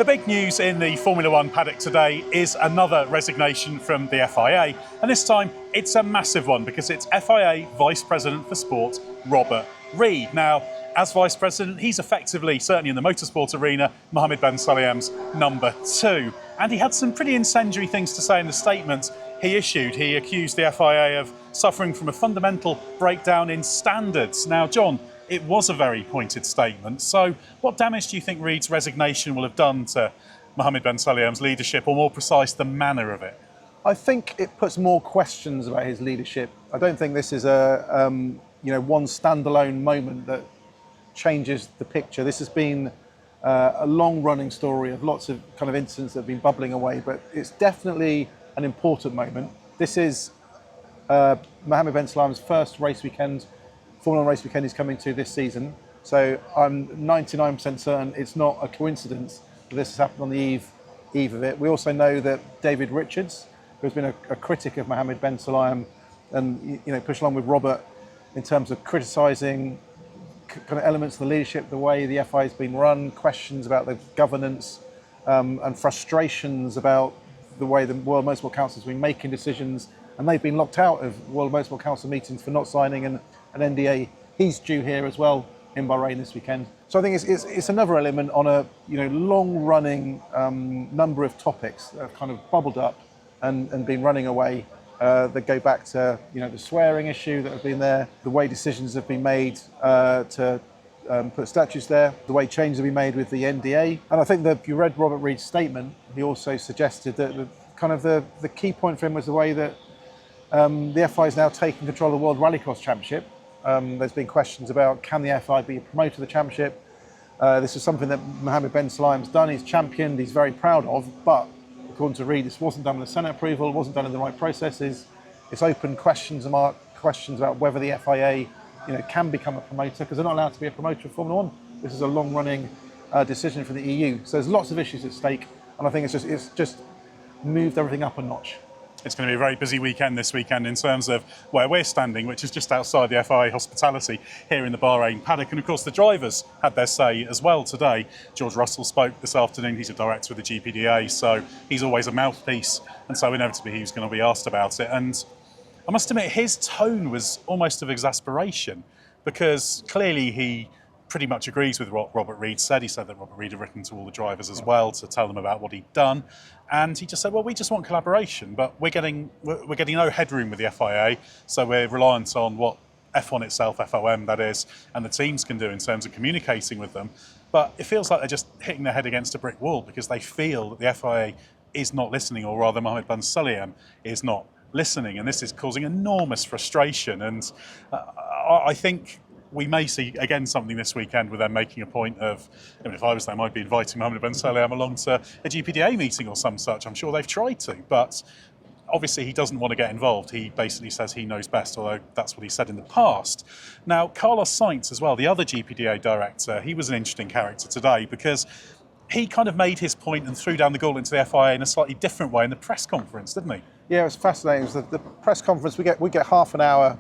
The big news in the Formula One paddock today is another resignation from the FIA, and this time it's a massive one because it's FIA Vice President for Sport, Robert Reid. Now, as Vice President, he's effectively, certainly in the motorsport arena, Mohammed Ben Sulayem's number two. And he had some pretty incendiary things to say in the statement he issued. He accused the FIA of suffering from a fundamental breakdown in standards. Now, John, it was a very pointed statement. So what damage do you think Reid's resignation will have done to Mohammed Ben Sulayem's leadership, or more precise, the manner of it? I think it puts more questions about his leadership. I don't think this is a one standalone moment that changes the picture. This has been a long-running story of lots of kind of incidents that have been bubbling away, but it's definitely an important moment. This is Mohammed Ben Sulayem's first race weekend. Formula One race weekend is coming to this season, so I'm 99% certain it's not a coincidence that this has happened on the eve of it. We also know that David Richards, who's been a critic of Mohammed Ben Sulayem, and pushed along with Robert in terms of criticising kind of elements of the leadership, the way the FIA has been run, questions about the governance, and frustrations about the way the World Motorsport Council has been making decisions, and they've been locked out of World Motorsport Council meetings for not signing an NDA. He's due here as well in Bahrain this weekend. So I think it's another element on a long-running number of topics that have kind of bubbled up and been running away, that go back to the swearing issue that have been there, the way decisions have been made to put statutes there, the way changes have been made with the NDA. And I think that if you read Robert Reid's statement, he also suggested that the key point for him was the way that the FIA is now taking control of the World Rallycross Championship. There's been questions about, can the FIA be a promoter of the championship? This is something that Mohammed Ben Sulayem's done, he's championed, he's very proud of, but according to Reid, this wasn't done with the Senate approval, it wasn't done in the right processes. It's opened questions about whether the FIA can become a promoter, because they're not allowed to be a promoter of Formula One. This is a long-running decision for the EU. So there's lots of issues at stake, and I think it's just moved everything up a notch. It's going to be a very busy weekend this weekend in terms of where we're standing, which is just outside the FIA hospitality here in the Bahrain paddock. And of course, the drivers had their say as well today. George Russell spoke this afternoon. He's a director of the GPDA, so he's always a mouthpiece. And so inevitably, he was going to be asked about it. And I must admit, his tone was almost of exasperation, because clearly he pretty much agrees with what Robert Reid said. He said that Robert Reid had written to all the drivers as well to tell them about what he'd done. And he just said, well, we just want collaboration, but we're getting no headroom with the FIA, so we're reliant on what F1 itself, FOM that is, and the teams can do in terms of communicating with them. But it feels like they're just hitting their head against a brick wall, because they feel that the FIA is not listening, or rather Mohammed Ben Sulayem is not listening, and this is causing enormous frustration. And I think we may see again something this weekend with them making a point of, if I was them, I'd be inviting Mohammed Ben Sulayem along to a GPDA meeting or some such. I'm sure they've tried to, but obviously he doesn't want to get involved. He basically says he knows best, although that's what he said in the past. Now, Carlos Sainz as well, the other GPDA director, he was an interesting character today, because he kind of made his point and threw down the gauntlet to the FIA in a slightly different way in the press conference, didn't he? Yeah, it was fascinating. It was the press conference, we get half an hour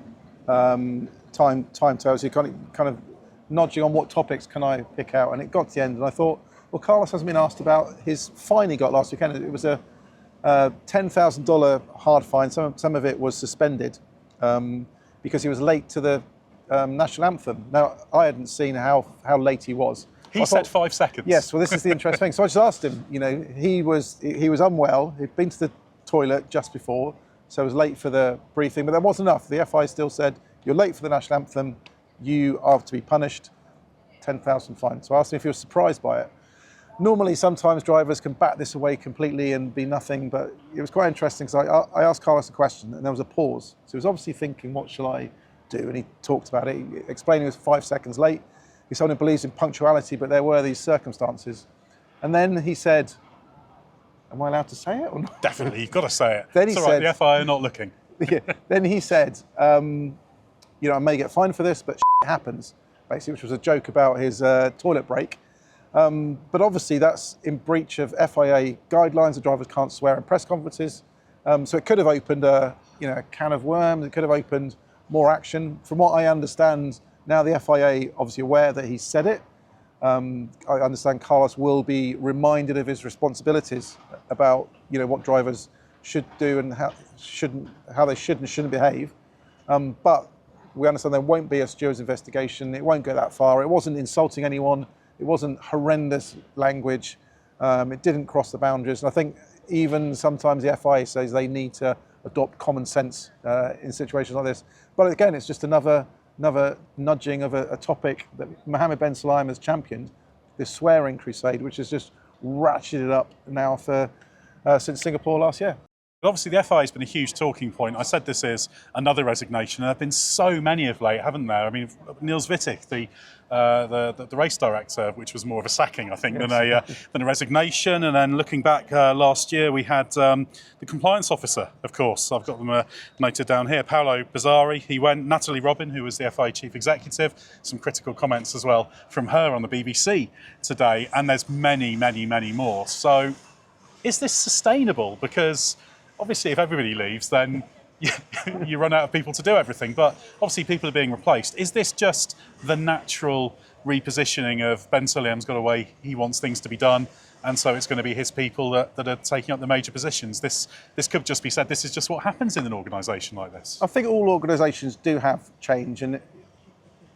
time to, so you're kind of nudging on what topics can I pick out, and it got to the end, and I thought, well, Carlos hasn't been asked about his fine he got last weekend. It was a $10,000 hard fine. Some of it was suspended because he was late to the national anthem. Now, I hadn't seen how late he was. He said 5 seconds. Yes, well, this is the interesting thing. So I just asked him. He was unwell. He'd been to the toilet just before, so he was late for the briefing. But that wasn't enough. The FIA still said, you're late for the national anthem, you are to be punished, 10,000 fine. So I asked him if he was surprised by it. Normally, sometimes drivers can bat this away completely and be nothing, but it was quite interesting, because I asked Carlos a question and there was a pause. So he was obviously thinking, what shall I do? And he talked about it, explaining he was 5 seconds late. He's someone who believes in punctuality, but there were these circumstances. And then he said, am I allowed to say it or not? Definitely, you've got to say it. Then he said, the FIA are not looking. Yeah, then he said, I may get fined for this, but shit happens, basically, which was a joke about his toilet break. But obviously that's in breach of FIA guidelines. The drivers can't swear in press conferences. So it could have opened a can of worms. It could have opened more action. From what I understand, now the FIA obviously aware that he said it. I understand Carlos will be reminded of his responsibilities about what drivers should do and how they should and shouldn't behave. But we understand there won't be a stewards investigation. It won't go that far. It wasn't insulting anyone. It wasn't horrendous language. It didn't cross the boundaries. And I think even sometimes the FIA says they need to adopt common sense in situations like this. But again, it's just another nudging of a topic that Mohammed Ben Sulayem has championed, this swearing crusade, which has just ratcheted up now since Singapore last year. Obviously, the FIA has been a huge talking point. I said this is another resignation, and there have been so many of late, haven't there? I mean, Niels Wittig, the race director, which was more of a sacking, I think, than a resignation. And then looking back last year, we had the compliance officer, of course. I've got them noted down here. Paolo Bizzari, he went. Natalie Robin, who was the FIA chief executive, some critical comments as well from her on the BBC today. And there's many, many, many more. So is this sustainable? Because obviously, if everybody leaves, then you run out of people to do everything. But obviously, people are being replaced. Is this just the natural repositioning of Ben Sulayem's got a way he wants things to be done, and so it's going to be his people that are taking up the major positions? This could just be said, this is just what happens in an organisation like this. I think all organisations do have change, and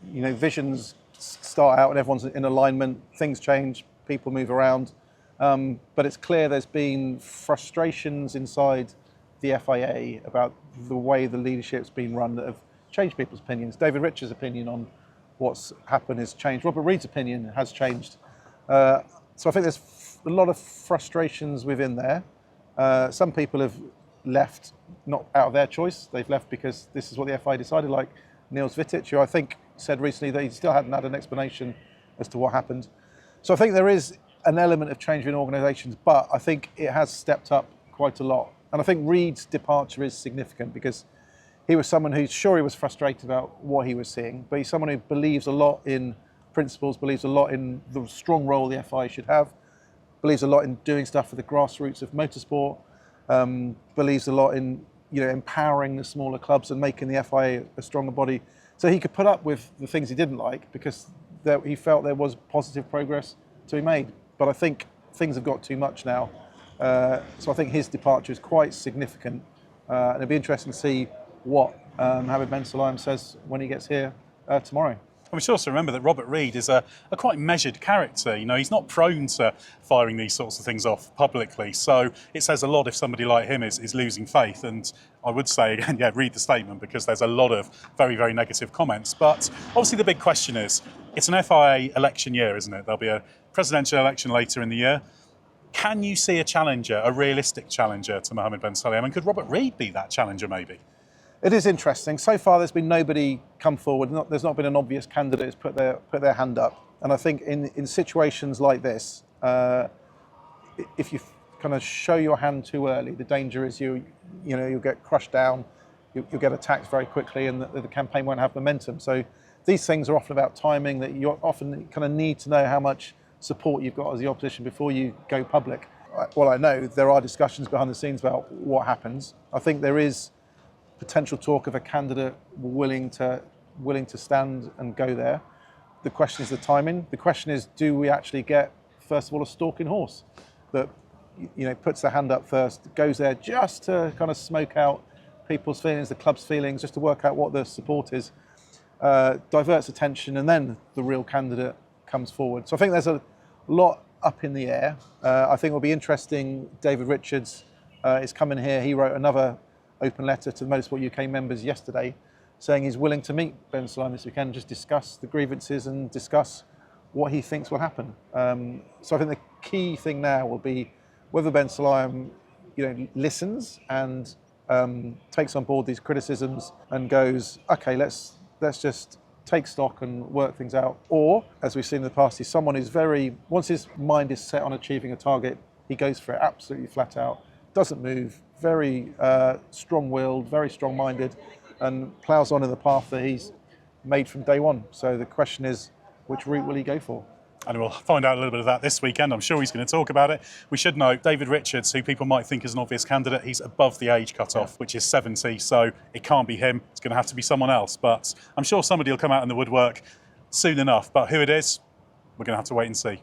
visions start out and everyone's in alignment. Things change, people move around. But it's clear there's been frustrations inside the FIA about the way the leadership's been run that have changed people's opinions. David Richards' opinion on what's happened has changed. Robert Reid's opinion has changed. So I think there's a lot of frustrations within there. Some people have left not out of their choice. They've left because this is what the FIA decided, like Niels Wittig, who I think said recently that he still hadn't had an explanation as to what happened. So I think there is an element of change in organisations, but I think it has stepped up quite a lot. And I think Reid's departure is significant because he was someone who's sure he was frustrated about what he was seeing, but he's someone who believes a lot in principles, believes a lot in the strong role the FIA should have, believes a lot in doing stuff for the grassroots of motorsport, believes a lot in empowering the smaller clubs and making the FIA a stronger body. So he could put up with the things he didn't like because he felt there was positive progress to be made. But I think things have got too much now. So I think his departure is quite significant. And it'll be interesting to see what Mohammed Ben Sulayem says when he gets here tomorrow. We should also remember that Robert Reid is a quite measured character. He's not prone to firing these sorts of things off publicly. So it says a lot if somebody like him is losing faith. And I would say, again, read the statement because there's a lot of very, very negative comments. But obviously the big question is, it's an FIA election year, isn't it? There'll be a presidential election later in the year. Can you see a challenger, a realistic challenger to Mohammed Ben Sulayem? And could Robert Reid be that challenger maybe? It is interesting. So far, there's been nobody come forward. There's not been an obvious candidate who's put their hand up. And I think in situations like this, if you kind of show your hand too early, the danger is you'll get crushed down, you'll get attacked very quickly, and the campaign won't have momentum. So these things are often about timing. That you often kind of need to know how much support you've got as the opposition before you go public. Well, I know there are discussions behind the scenes about what happens. I think there is potential talk of a candidate willing to stand and go there. The question is the timing. The question is, do we actually get, first of all, a stalking horse that puts their hand up first, goes there just to kind of smoke out people's feelings, the club's feelings, just to work out what the support is, diverts attention, and then the real candidate comes forward. So I think there's a lot up in the air. I think it will be interesting. David Richards is coming here. He wrote another open letter to the Motorsport UK members yesterday saying he's willing to meet Ben Sulayem this weekend, just discuss the grievances and discuss what he thinks will happen. So I think the key thing now will be whether Ben Sulayem listens and takes on board these criticisms and goes, okay, let's just take stock and work things out. Or, as we've seen in the past, he's someone who's once his mind is set on achieving a target, he goes for it absolutely flat out, doesn't move, very strong-willed, very strong-minded, and ploughs on in the path that he's made from day one. So the question is, which route will he go for? And we'll find out a little bit of that this weekend. I'm sure he's going to talk about it. We should note, David Richards, who people might think is an obvious candidate, he's above the age cut-off, which is 70, so it can't be him. It's going to have to be someone else. But I'm sure somebody will come out in the woodwork soon enough. But who it is, we're going to have to wait and see.